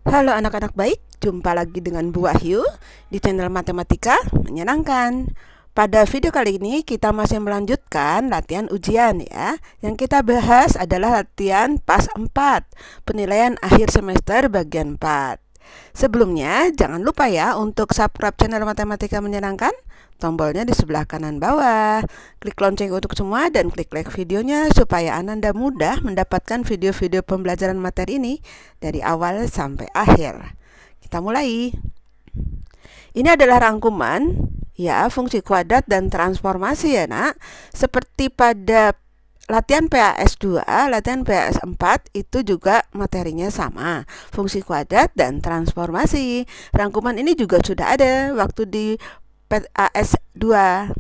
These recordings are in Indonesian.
Halo anak-anak baik, jumpa lagi dengan Bu Wahyu di channel Matematika Menyenangkan. Pada video kali ini kita masih melanjutkan latihan ujian ya. Yang kita bahas adalah latihan PAS 4, penilaian akhir semester bagian 4. Sebelumnya jangan lupa ya untuk subscribe channel Matematika Menyenangkan. Tombolnya di sebelah kanan bawah. Klik lonceng untuk semua dan klik like videonya supaya Anda mudah mendapatkan video-video pembelajaran materi ini dari awal sampai akhir. Kita mulai. Ini adalah rangkuman ya fungsi kuadrat dan transformasi ya nak. Seperti pada latihan PAS 2, latihan PAS 4 itu juga materinya sama, fungsi kuadrat dan transformasi. Rangkuman ini juga sudah ada waktu di PAS 2.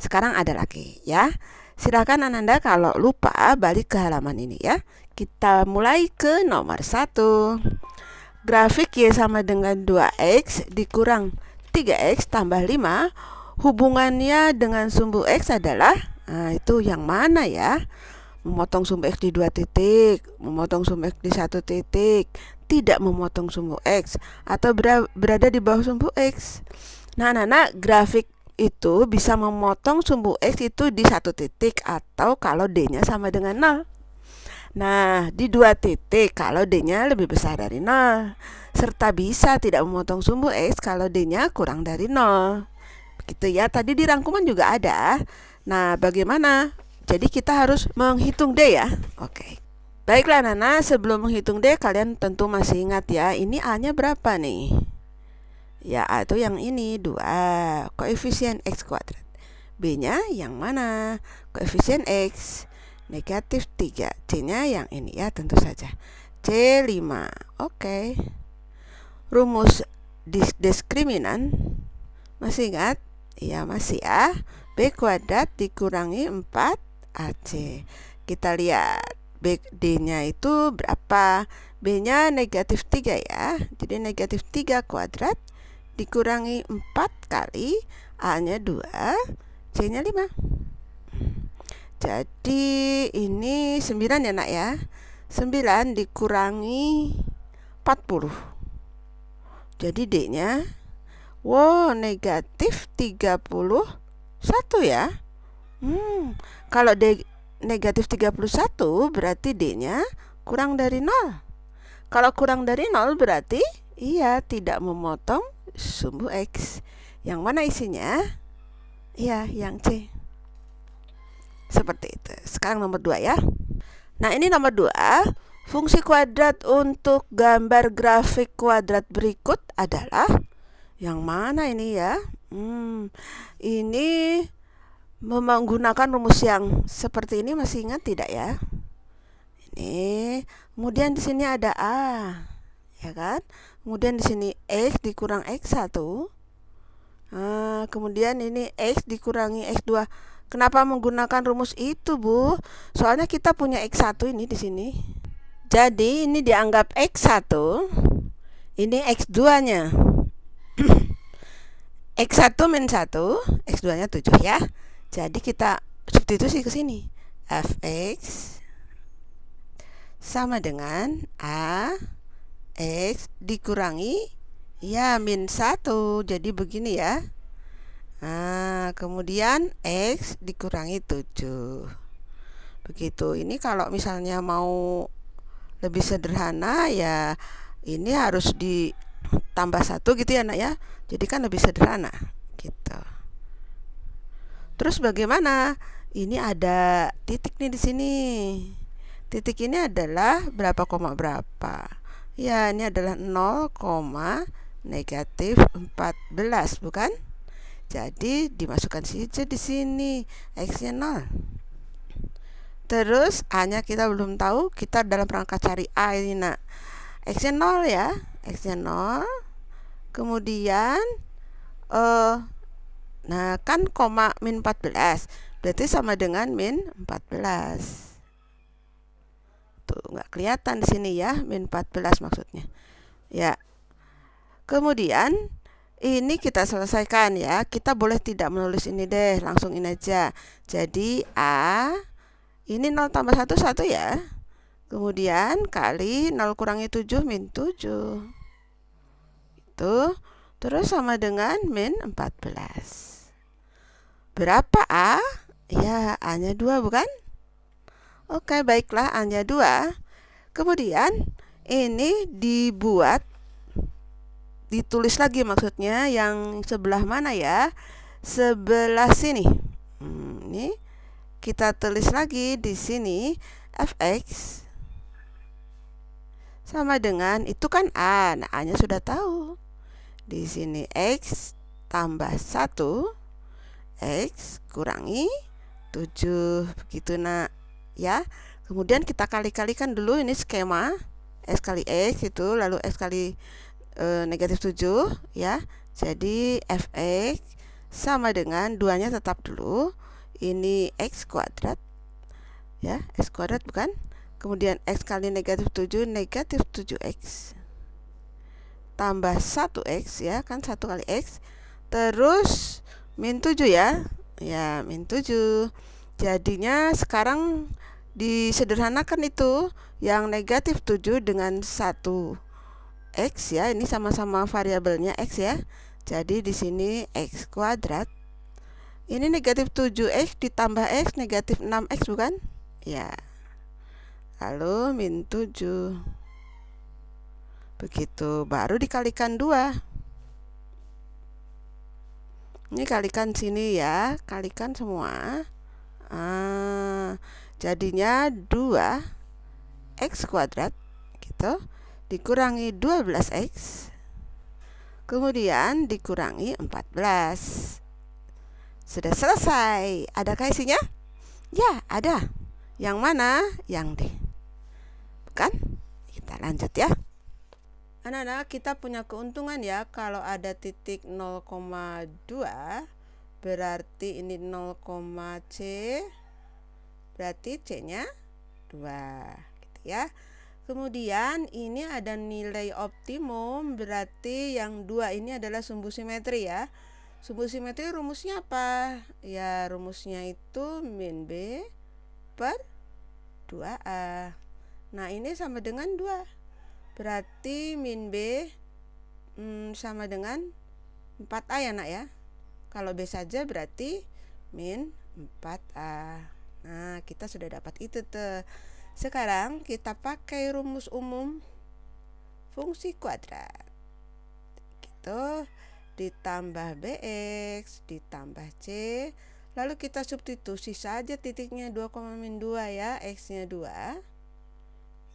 Sekarang ada lagi ya. Silakan Ananda kalau lupa balik ke halaman ini ya. Kita mulai ke nomor 1. Grafik Y sama dengan 2X dikurang 3X tambah 5. Hubungannya dengan sumbu X adalah, nah itu yang mana ya? Memotong sumbu X di 2 titik, memotong sumbu X di 1 titik, tidak memotong sumbu X, atau berada di bawah sumbu X. Nah anak-anak, grafik itu bisa memotong sumbu X itu di 1 titik atau kalau D-nya sama dengan 0. Nah, di 2 titik kalau D-nya lebih besar dari 0. Serta bisa tidak memotong sumbu X kalau D-nya kurang dari 0. Begitu ya, tadi di rangkuman juga ada. Nah, bagaimana? Jadi kita harus menghitung D ya. Oke. Baiklah Nana, sebelum menghitung D kalian tentu masih ingat ya, ini A-nya berapa nih? Ya, A itu yang ini, 2. Koefisien X kuadrat. B-nya yang mana? Koefisien X negatif 3. C-nya yang ini ya, tentu saja. C5. Oke. Rumus diskriminan masih ingat? Iya masih ya. B kuadrat dikurangi 4AC. Kita lihat D-nya itu berapa? B-nya negatif 3 ya. Jadi negatif 3 kuadrat dikurangi 4 kali A-nya 2, C-nya 5. Jadi ini 9 ya nak ya. 9 dikurangi 40. Jadi D-nya negatif 31 ya. Kalau D negatif 31 berarti D-nya kurang dari 0. Kalau kurang dari 0 berarti iya tidak memotong sumbu X. Yang mana isinya? Iya, yang C. Seperti itu. Sekarang nomor 2 ya. Nah, ini nomor 2. Fungsi kuadrat untuk gambar grafik kuadrat berikut adalah yang mana ini ya? Ini menggunakan rumus yang seperti ini, masih ingat tidak ya? Ini. Kemudian di sini ada A. Ya kan? Kemudian di sini X dikurang X1. Kemudian ini X dikurangi X2. Kenapa menggunakan rumus itu, Bu? Soalnya kita punya X1 ini di sini. Jadi ini dianggap X1. Ini X2-nya. X1 min 1, X2-nya 7 ya. Jadi kita substitusi ke sini. Fx sama dengan A X dikurangi ya min 1. Jadi begini ya. Nah, kemudian X dikurangi 7. Begitu. Ini kalau misalnya mau lebih sederhana ya ini harus ditambah 1 gitu ya nak ya. Jadi kan lebih sederhana gitu. Terus bagaimana? Ini ada titik nih di sini. Titik ini adalah berapa koma berapa? Ya, ini adalah 0, negatif 14, bukan? Jadi dimasukkan saja di sini X-nya 0. Terus A-nya kita belum tahu, kita dalam rangka cari A ini nak. X-nya 0 ya. X-nya 0. Kemudian nah kan koma min 14 berarti sama dengan min 14. Tuh nggak kelihatan di sini ya, min 14 maksudnya. Ya. Kemudian ini kita selesaikan ya. Kita boleh tidak menulis ini deh, langsung ini aja. Jadi A ini 0 tambah 1 1 ya. Kemudian kali 0 kurangi 7 min 7. Itu terus sama dengan min 14. Berapa A? Ya, A-nya 2 bukan? Oke, baiklah, A-nya 2. Kemudian ini ditulis lagi, maksudnya yang sebelah mana ya? Sebelah sini. Ini kita tulis lagi di sini fx sama dengan itu kan A. Nah, A-nya sudah tahu. Di sini x tambah 1 x kurangi 7 begitu nak ya. Kemudian kita kali-kalikan dulu ini skema x kali x itu, lalu x kali negatif 7 ya. Jadi fx sama dengan 2-nya tetap dulu. Ini x kuadrat ya, x kuadrat bukan? Kemudian x kali negatif 7 negatif 7x tambah 1x ya, kan 1 kali x, terus min 7 ya. Ya, min 7. Jadinya sekarang disederhanakan itu yang negatif 7 dengan 1x ya, ini sama-sama variabelnya x ya. Jadi di sini x kuadrat. Ini negatif 7x ditambah x negatif 6x bukan? Ya. Lalu min 7. Begitu, baru dikalikan 2. Ini kalikan sini ya, kalikan semua. Jadinya 2x kuadrat gitu dikurangi 12x kemudian dikurangi 14. Sudah selesai. Adakah isinya? Ya, ada. Yang mana? Yang D. Bukan? Kita lanjut ya. Anak-anak, kita punya keuntungan ya kalau ada titik 0,2 berarti ini 0,C, berarti C-nya 2 gitu ya. Kemudian ini ada nilai optimum, berarti yang 2 ini adalah sumbu simetri ya. Sumbu simetri rumusnya apa? Ya, rumusnya itu min B per 2A. Nah, ini sama dengan 2. Berarti min B sama dengan 4A ya nak ya. Kalau B saja berarti min 4A. Nah, kita sudah dapat itu tuh. Sekarang kita pakai rumus umum fungsi kuadrat. Gitu. Ditambah BX ditambah C. Lalu kita substitusi saja titiknya 2, min 2 ya. X-nya 2.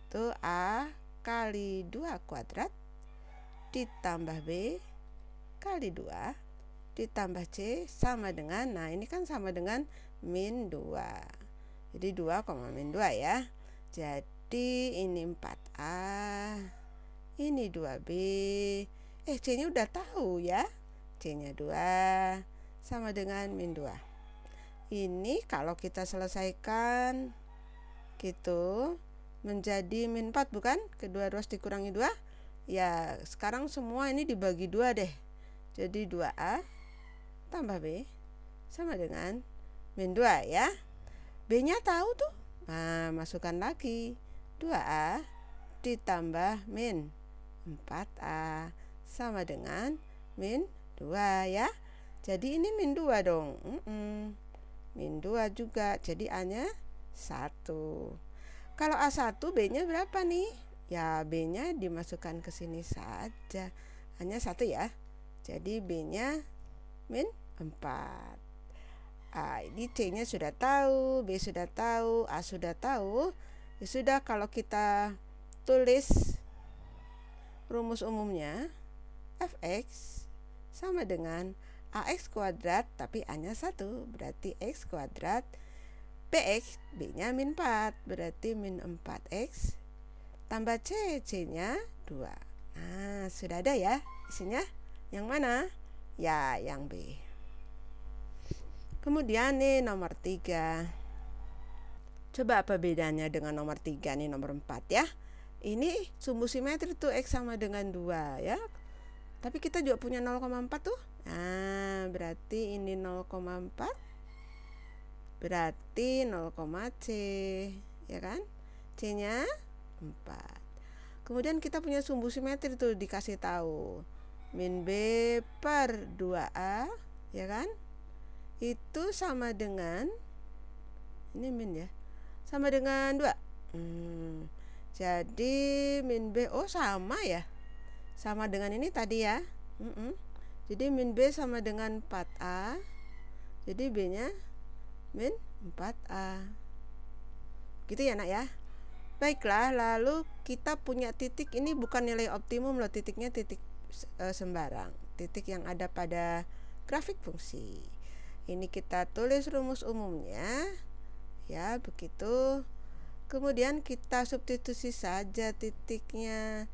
Itu A kali 2 kuadrat ditambah B kali 2 ditambah C sama dengan, nah ini kan sama dengan min 2. Jadi 2, min 2 ya. Jadi ini 4A, ini 2B. C-nya udah tahu ya. C-nya 2 sama dengan min 2. Ini kalau kita selesaikan gitu menjadi min 4 bukan? Kedua ruas dikurangi 2. Ya, sekarang semua ini dibagi 2 deh. Jadi 2A tambah B sama dengan min 2 ya. B-nya tahu tuh. Nah, masukkan lagi 2A ditambah min 4A sama dengan min 2 ya. Jadi ini min 2 dong. Min 2 juga. Jadi A-nya 1. Kalau A1, B-nya berapa nih? Ya, B-nya dimasukkan ke sini saja. Hanya 1 ya. Jadi B-nya min 4. Ini C-nya sudah tahu, B sudah tahu, A sudah tahu. Ya sudah, kalau kita tulis rumus umumnya, fx sama dengan ax kuadrat, tapi A-nya 1. Berarti x kuadrat Px, B-nya min 4, berarti min 4x tambah C, C-nya 2. Nah, sudah ada ya isinya. Yang mana? Ya, yang B. Kemudian nih nomor 3. Coba apa bedanya dengan nomor 3 nih, nomor 4 ya. Ini sumbu simetri tuh X sama dengan 2 ya. Tapi kita juga punya 0,4 tuh. Nah, berarti ini 0,4. Berarti 0,C ya kan. C-nya 4. Kemudian kita punya sumbu simetri tuh dikasih tahu. Min B per 2A, ya kan? Itu sama dengan, ini min ya, sama dengan 2. Jadi min B, oh sama ya, sama dengan ini tadi ya. Jadi min B sama dengan 4A. Jadi B nya min 4A. Gitu ya nak ya. Baiklah, lalu kita punya titik. Ini bukan nilai optimum loh, titiknya titik sembarang, titik yang ada pada grafik fungsi. Ini kita tulis rumus umumnya ya, begitu. Kemudian kita substitusi saja titiknya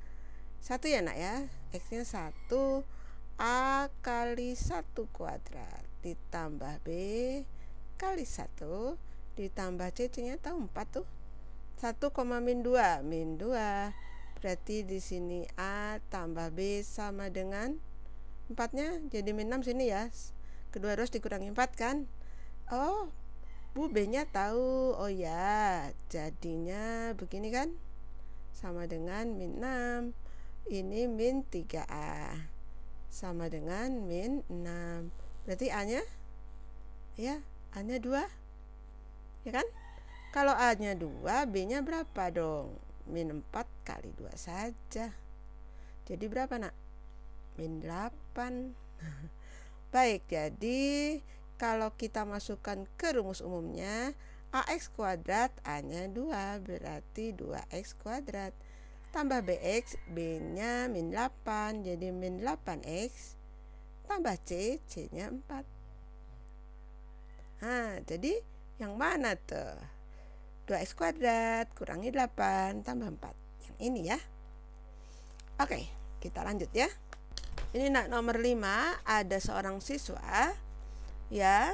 1 ya nak ya. X-nya 1, A kali 1 kuadrat ditambah B kali 1 ditambah C-nya tahu 4 tuh. 1, min 2, min 2. Berarti di sini A tambah B sama dengan 4-nya jadi min 6 sini ya. Kedua harus dikurangi 4 kan? Oh, Bu, B-nya tahu. Oh ya, jadinya begini kan? Sama dengan min 6. Ini min 3A. Sama dengan min 6. Berarti A-nya? Ya, A-nya 2. Ya kan? Kalau A-nya 2, B-nya berapa dong? Min 4 kali 2 saja. Jadi berapa nak? Min 8. Baik, jadi kalau kita masukkan ke rumus umumnya, AX kuadrat, A-nya 2, berarti 2X kuadrat. Tambah BX, B-nya min 8, jadi min 8X. Tambah C, C-nya 4. Jadi yang mana tuh? 2X kuadrat kurangi 8 tambah 4. Yang ini ya. Oke, kita lanjut ya. Ini nak nomor 5, ada seorang siswa ya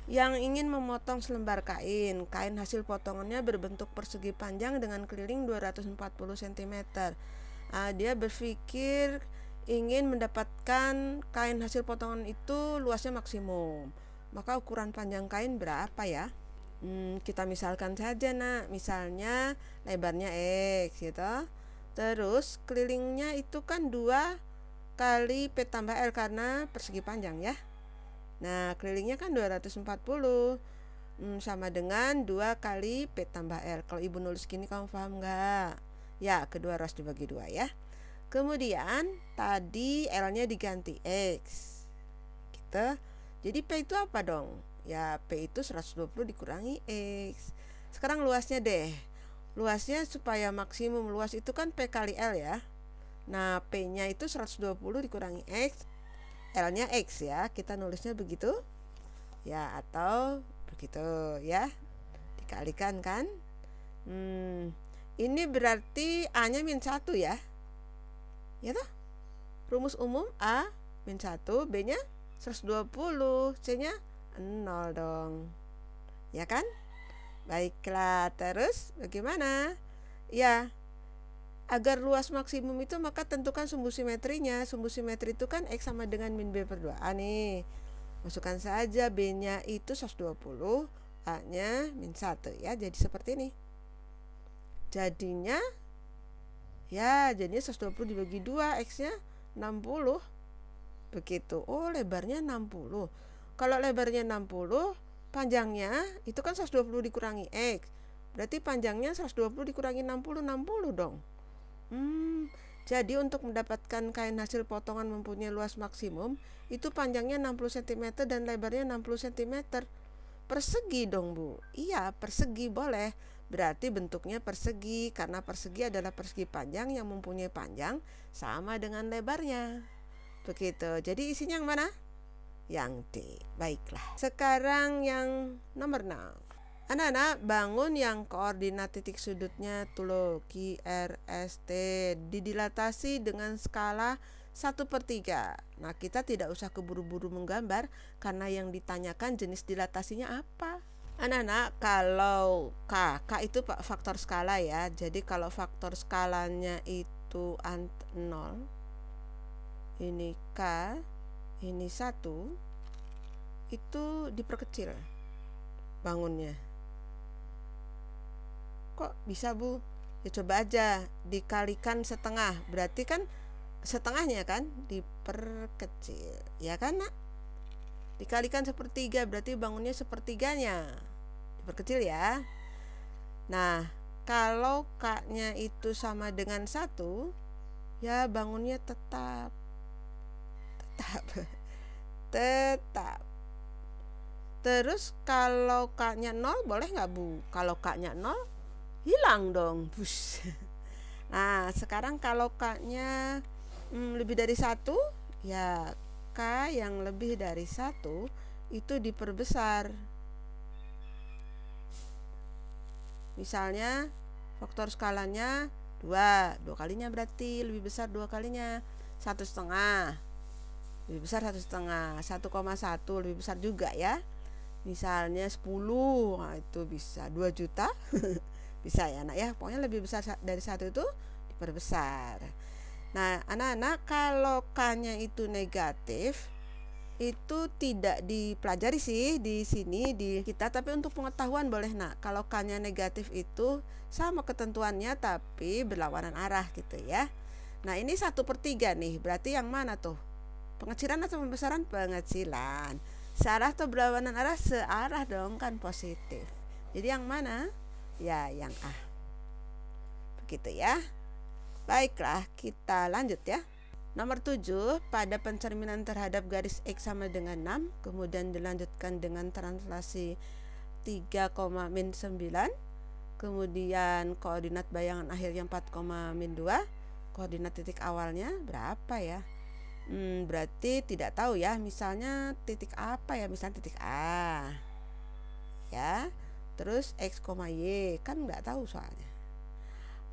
yang ingin memotong selembar kain. Kain hasil potongannya berbentuk persegi panjang dengan keliling 240 cm. Dia berpikir ingin mendapatkan kain hasil potongan itu luasnya maksimum. Maka ukuran panjang kain berapa ya? Kita misalkan saja nak, misalnya lebarnya X gitu. Terus kelilingnya itu kan 2 kali P tambah L karena persegi panjang ya. Nah, kelilingnya kan 240, sama dengan 2 kali P tambah L. Kalau ibu nulis gini kamu paham nggak? Ya, kedua harus dibagi 2 ya. Kemudian tadi L-nya diganti X gitu. Jadi P itu apa dong? Ya, P itu 120 dikurangi X. Sekarang luasnya deh. Luasnya supaya maksimum luas itu kan P kali L ya. Nah, P-nya itu 120 dikurangi X. L-nya X ya, kita nulisnya begitu ya, atau begitu ya, dikalikan kan. Ini berarti A-nya min 1 ya, ya toh. Rumus umum A min 1, B-nya 120, C-nya 0 dong, ya kan. Baiklah, terus bagaimana ya? Agar luas maksimum itu maka tentukan sumbu simetrinya. Sumbu simetri itu kan X sama dengan min B per 2A nih. Masukkan saja, B-nya itu 120, A-nya min 1 ya. Jadi seperti ini. Jadinya 120 dibagi 2, X-nya 60. Begitu. Oh, lebarnya 60. Kalau lebarnya 60, panjangnya itu kan 120 dikurangi X. Berarti panjangnya 120 dikurangi 60, 60 dong. Jadi untuk mendapatkan kain hasil potongan mempunyai luas maksimum, itu panjangnya 60 cm dan lebarnya 60 cm. Persegi dong Bu. Iya, persegi boleh. Berarti bentuknya persegi, karena persegi adalah persegi panjang yang mempunyai panjang sama dengan lebarnya. Begitu. Jadi isinya yang mana? Yang D. Baiklah. Sekarang yang nomor 6. Anak-anak, bangun yang koordinat titik sudutnya tuh QRST didilatasi dengan skala 1/3. Nah, kita tidak usah keburu-buru menggambar karena yang ditanyakan jenis dilatasinya apa. Anak-anak, kalau K itu faktor skala ya. Jadi kalau faktor skalanya itu 0, ini K, ini 1, itu diperkecil bangunnya. kok bisa Bu? Ya coba aja dikalikan setengah, berarti kan setengahnya kan diperkecil, ya kan nak? Dikalikan sepertiga berarti bangunnya sepertiganya, diperkecil ya. Nah, kalau K-nya itu sama dengan 1, ya bangunnya tetap tetap. Terus kalau K-nya 0 boleh nggak Bu? Kalau K-nya 0 hilang dong. Bus. Nah, sekarang kalau K-nya lebih dari 1, ya K yang lebih dari 1 itu diperbesar. Misalnya faktor skalanya 2 kalinya berarti lebih besar 2 kalinya. 1,5 lebih besar 1,5. 1,1 lebih besar juga ya. Misalnya 10, nah itu bisa 2 juta. Bisa ya nak ya, pokoknya lebih besar dari 1 itu diperbesar. Nah anak-anak, kalau K-nya itu negatif itu tidak dipelajari sih di sini di kita, tapi untuk pengetahuan boleh nak. Kalau K-nya negatif itu sama ketentuannya tapi berlawanan arah gitu ya. Nah ini 1/3 nih, berarti yang mana tuh? Pengecilan atau pembesaran? Pengecilan. Searah atau berlawanan arah? Searah dong, kan positif. Jadi yang mana? Ya yang A. Begitu ya. Baiklah, kita lanjut ya. Nomor 7, pada pencerminan terhadap garis X sama dengan 6, kemudian dilanjutkan dengan translasi 3,-9, kemudian koordinat bayangan akhirnya 4,-2, koordinat titik awalnya berapa ya? Berarti tidak tahu ya, misalnya titik apa ya, misalnya titik A ya, terus X, Y kan nggak tahu soalnya.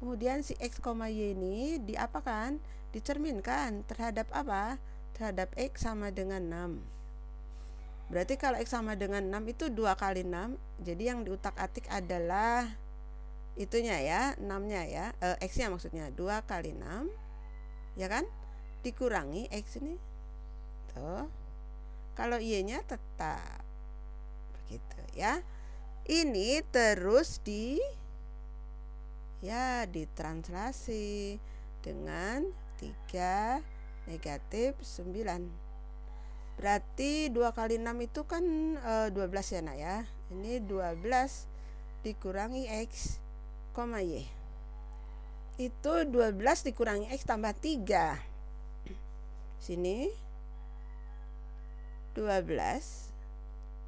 Kemudian si X, Y ini diapakan? Dicerminkan terhadap apa? Terhadap X sama dengan 6. Berarti kalau X sama dengan 6 itu 2 kali 6. Jadi yang diutak-atik adalah itunya ya, 6-nya ya, X-nya maksudnya 2 kali 6, ya kan? Dikurangi X ini. Tuh. Kalau Y-nya tetap. Begitu ya. Ini terus ditranslasi dengan 3-9. Berarti 2 kali 6 itu kan 12 ya nak ya. Ini 12 dikurangi X, Y. Itu 12 dikurangi X tambah 3. Sini 12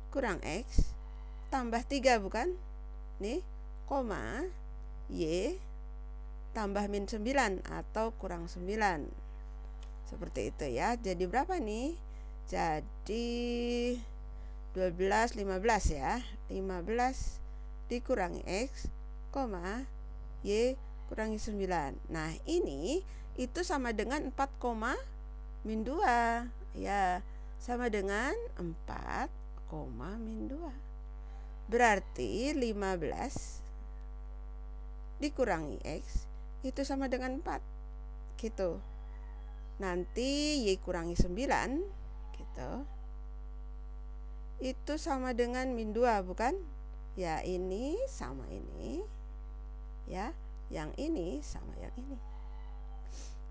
kurang X tambah 3 bukan? Nih, koma Y tambah -9 atau kurang 9. Seperti itu ya. Jadi berapa nih? Jadi 12, 15 ya. 15 dikurangi X, Y kurangi 9. Nah ini itu sama dengan 4,-2 ya. Sama dengan 4,-2. Berarti 15 dikurangi X itu sama dengan 4 gitu. Nanti Y kurangi 9 gitu, itu sama dengan -2 bukan? Ya ini sama ini ya, yang ini sama yang ini.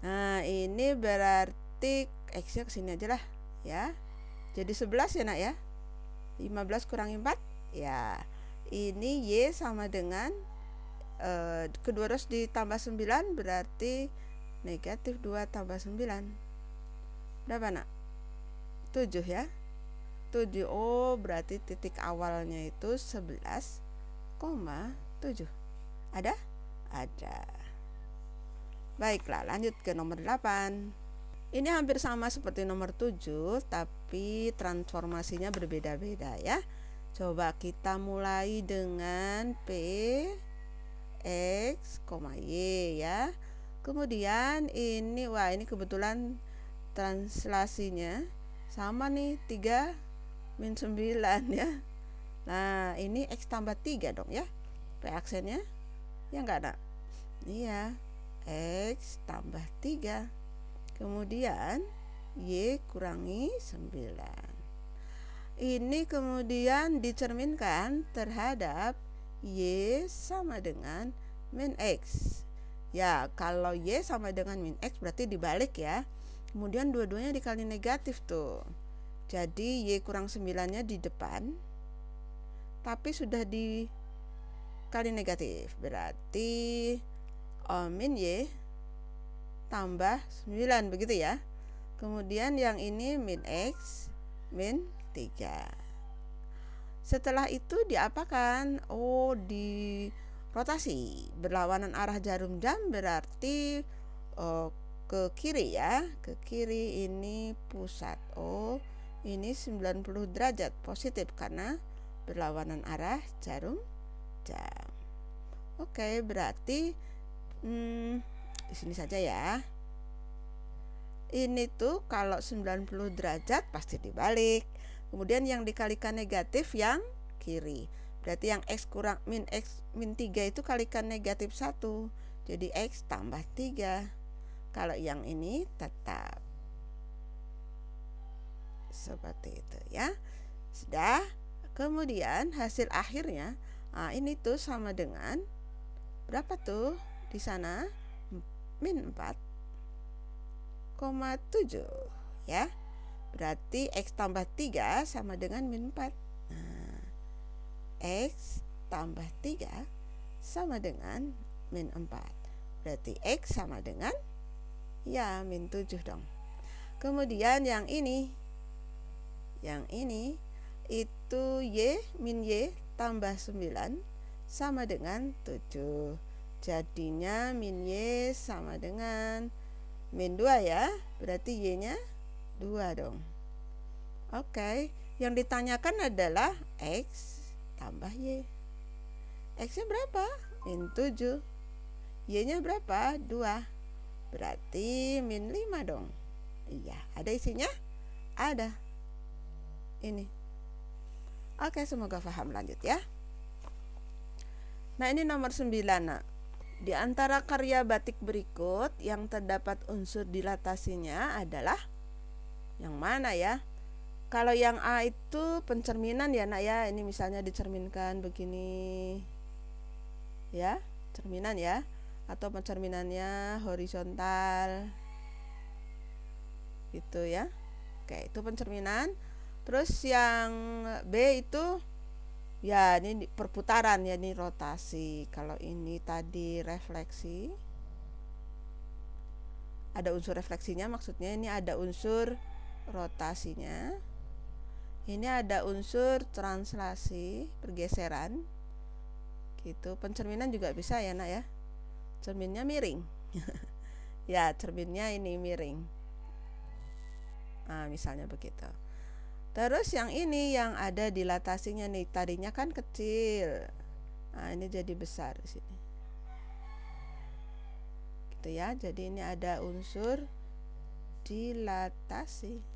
Nah ini berarti X nya kesini aja lah ya. Jadi 11 ya nak ya. 15 kurangi 4 ya. Ini Y sama dengan kedua terus ditambah 9 berarti -2 tambah 9 berapa nak? 7 ya. 7. Oh berarti titik awalnya itu 11,7. Ada? Ada. Baiklah, lanjut ke nomor 8. Ini hampir sama seperti nomor 7, tapi transformasinya berbeda-beda ya. Coba kita mulai dengan P X, Y ya. Kemudian ini, wah ini kebetulan translasinya sama nih, 3-9 ya. Nah ini X tambah 3 dong ya, P aksennya ya enggak nak? Iya, X tambah 3, kemudian Y kurangi 9. Ini kemudian dicerminkan terhadap Y sama dengan min X. Ya, kalau Y sama dengan min X berarti dibalik ya. Kemudian dua-duanya dikali negatif tuh. Jadi Y kurang 9-nya di depan, tapi sudah dikali negatif. Berarti min Y tambah 9 begitu ya. Kemudian yang ini min X min 3. Setelah itu diapakan? Oh, di rotasi berlawanan arah jarum jam, berarti ke kiri ya. Ke kiri ini pusat. Oh, ini 90 derajat positif karena berlawanan arah jarum jam. Oke, berarti di sini saja ya. Ini tuh kalau 90 derajat pasti dibalik. Kemudian yang dikalikan negatif yang kiri. Berarti yang X kurang min X min 3 itu kalikan negatif 1. Jadi X tambah 3. Kalau yang ini tetap seperti itu ya. Sudah. Kemudian hasil akhirnya ini tuh sama dengan berapa tuh di sana? Min 4,7 ya. Berarti X tambah 3 sama dengan min 4. Nah, X tambah 3 sama dengan min 4. Berarti X sama dengan ya min 7 dong. Kemudian yang ini itu Y min Y tambah 9 sama dengan 7. Jadinya min Y sama dengan min 2 ya. Berarti Y-nya 2 dong. Oke, yang ditanyakan adalah X tambah Y. X-nya berapa? Min 7. Y-nya berapa? 2. Berarti min 5 dong. Iya, ada isinya? Ada. Ini. Oke, semoga paham. Lanjut ya. Nah, ini nomor 9 nak. Di antara karya batik berikut yang terdapat unsur dilatasinya adalah yang mana ya? Kalau yang A itu pencerminan ya nak ya. Ini misalnya dicerminkan begini ya, cerminan ya. Atau pencerminannya horizontal gitu ya. Oke, itu pencerminan. Terus yang B itu ya ini perputaran ya, ini rotasi. Kalau ini tadi refleksi, ada unsur refleksinya, maksudnya ini ada unsur rotasinya. Ini ada unsur translasi, pergeseran gitu. Pencerminan juga bisa ya nak ya. Cerminnya miring. Ya, cerminnya ini miring. Nah, misalnya begitu. Terus yang ini yang ada dilatasinya nih, tadinya kan kecil. Nah, ini jadi besar di sini. Gitu ya. Jadi ini ada unsur dilatasi.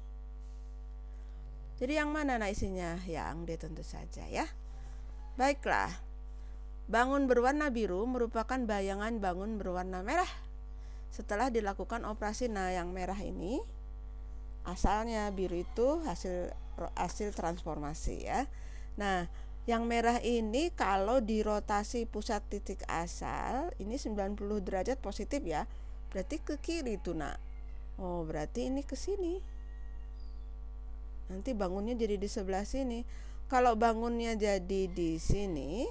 Jadi yang mana nah isinya? Yang D tentu saja ya. Baiklah. Bangun berwarna biru merupakan bayangan bangun berwarna merah. Setelah dilakukan operasi, nah yang merah ini asalnya, biru itu hasil transformasi ya. Nah, yang merah ini kalau dirotasi pusat titik asal ini 90 derajat positif ya. Berarti ke kiri tuh nak. Oh, berarti ini ke sini. Nanti bangunnya jadi di sebelah sini. Kalau bangunnya jadi di sini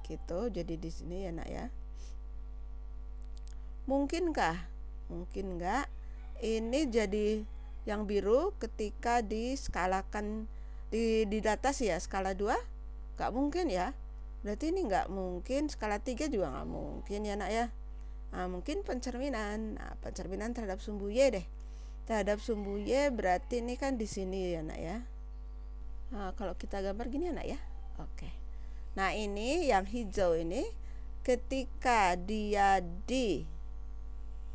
gitu, jadi di sini ya nak ya. Mungkinkah? Mungkin enggak ini jadi yang biru ketika diskalakan dilatasi ya, skala 2 nggak mungkin ya. Berarti ini nggak mungkin, skala 3 juga nggak mungkin ya nak ya. Nah, mungkin pencerminan. Nah, pencerminan terhadap sumbu Y deh. Terhadap sumbu Y berarti ini kan di sini ya nak ya. Nah, kalau kita gambar gini ya nak ya. Oke. Nah, ini yang hijau ini ketika dia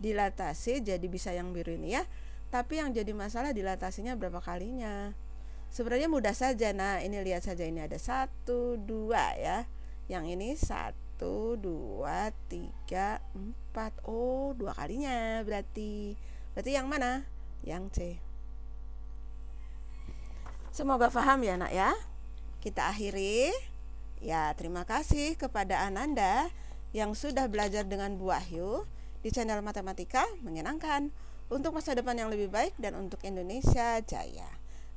dilatasi jadi bisa yang biru ini ya. Tapi yang jadi masalah dilatasinya berapa kalinya. Sebenarnya mudah saja. Nah, ini lihat saja, ini ada 1, 2 ya. Yang ini 1, 2, 3, 4. Oh, 2 kalinya berarti. Berarti yang mana? Yang C. Semoga paham ya nak ya. Kita akhiri. Ya, terima kasih kepada Ananda yang sudah belajar dengan Bu Wahyu di channel Matematika Menyenangkan untuk masa depan yang lebih baik dan untuk Indonesia Jaya.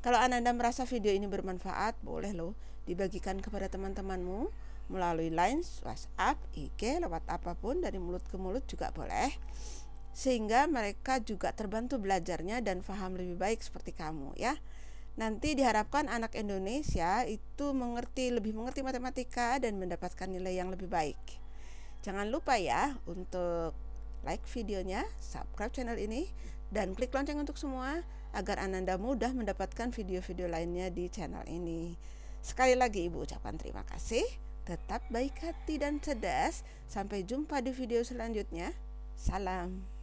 Kalau Ananda merasa video ini bermanfaat, boleh loh dibagikan kepada teman-temanmu melalui line, WhatsApp, IG, lewat apapun, dari mulut ke mulut juga boleh, sehingga mereka juga terbantu belajarnya dan paham lebih baik seperti kamu ya. Nanti diharapkan anak Indonesia itu lebih mengerti matematika dan mendapatkan nilai yang lebih baik. Jangan lupa ya untuk like videonya, subscribe channel ini, dan klik lonceng untuk semua agar Ananda mudah mendapatkan video-video lainnya di channel ini. Sekali lagi Ibu ucapkan terima kasih. Tetap baik hati dan cerdas. Sampai jumpa di video selanjutnya. Salam.